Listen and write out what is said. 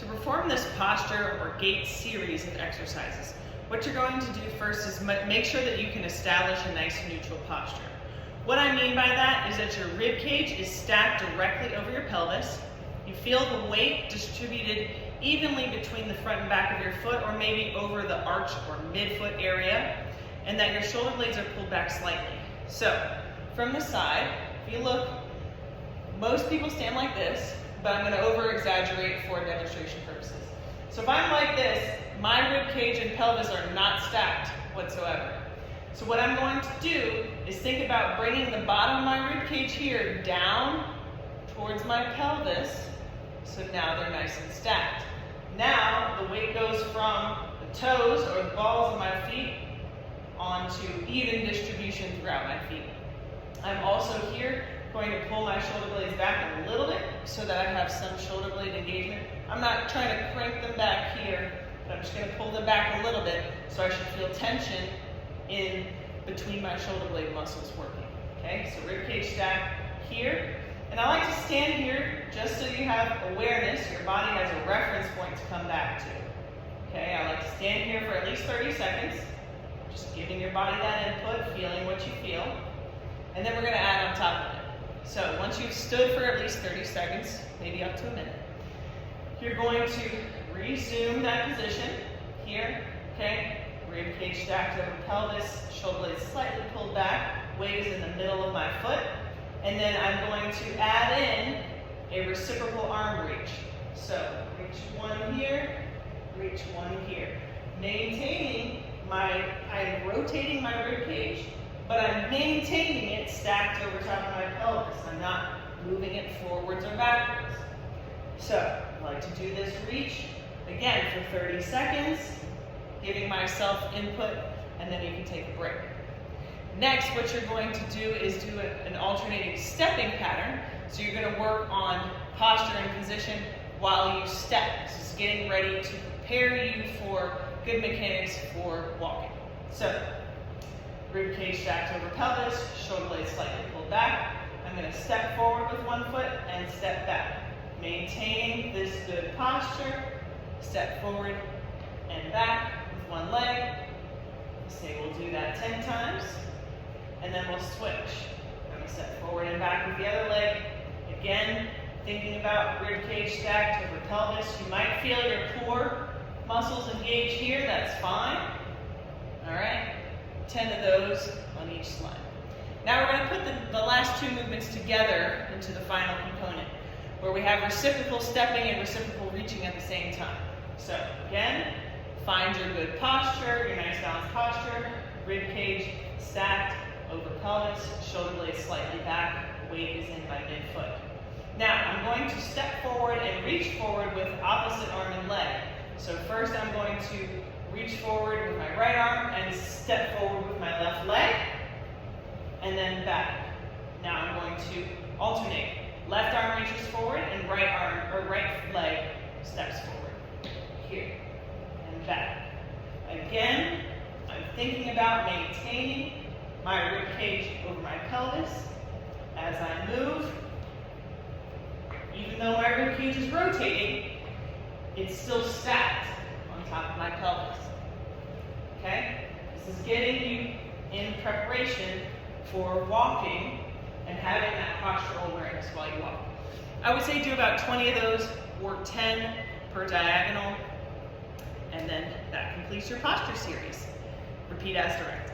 To perform this posture or gait series of exercises, what you're going to do first is make sure that you can establish a nice neutral posture. What I mean by that is that your rib cage is stacked directly over your pelvis. You feel the weight distributed evenly between the front and back of your foot, or maybe over the arch or midfoot area, and that your shoulder blades are pulled back slightly. So, from the side, if you look, most people stand like this, but I'm going to over-exaggerate for demonstration purposes. So if I'm like this, my rib cage and pelvis are not stacked whatsoever. So what I'm going to do is think about bringing the bottom of my rib cage here down towards my pelvis, so now they're nice and stacked. Now the weight goes from the toes or the balls of my feet onto even distribution throughout my feet. I'm also here going to pull my shoulder blades back a little bit so that I have some shoulder blade engagement. I'm not trying to crank them back here, but I'm just going to pull them back a little bit so I should feel tension in between my shoulder blade muscles working. Okay, so rib cage stack here. And I like to stand here just so you have awareness, your body has a reference point to come back to. Okay, I like to stand here for at least 30 seconds, just giving your body that input, feeling what you feel. And then we're going to add on top of it. So once you've stood for at least 30 seconds, maybe up to a minute, you're going to resume that position here, okay? Rib cage stacked over pelvis, shoulder blades slightly pulled back, weight is in the middle of my foot, and then I'm going to add in a reciprocal arm reach. So reach one here, reach one here. Maintaining I'm rotating my rib cage, but I'm maintaining it stacked over top of my pelvis. I'm not moving it forwards or backwards. So, I like to do this reach, again, for 30 seconds, giving myself input, and then you can take a break. Next, what you're going to do is do an alternating stepping pattern. So you're going to work on posture and position while you step. This is getting ready to prepare you for good mechanics for walking. So, rib cage stacked over pelvis, shoulder blades slightly pulled back. I'm going to step forward with one foot and step back. Maintaining this good posture, step forward and back with one leg. Say we'll do that 10 times, and then we'll switch. I'm going to step forward and back with the other leg. Again, thinking about rib cage stacked over pelvis. You might feel your core muscles engaged here, that's fine. All right, 10 of those on each side. Now we're going to put the last two movements together into the final component, where we have reciprocal stepping and reciprocal reaching at the same time. So again, find your good posture, your nice balanced posture, rib cage stacked over pelvis, shoulder blades slightly back, weight is in my midfoot. Now I'm going to step forward and reach forward with opposite arm and leg. So first I'm going to reach forward with my right arm and step forward with my left leg, and then back. Now I'm going to alternate. Left arm reaches forward and right arm or right leg steps forward. Here and back. Again, I'm thinking about maintaining my rib cage over my pelvis as I move. Even though my rib cage is rotating, it's still stacked on top of my pelvis. Okay? This is getting you in preparation for walking and having that postural awareness while you walk. I would say do about 20 of those, work 10 per diagonal, and then that completes your posture series. Repeat as directed.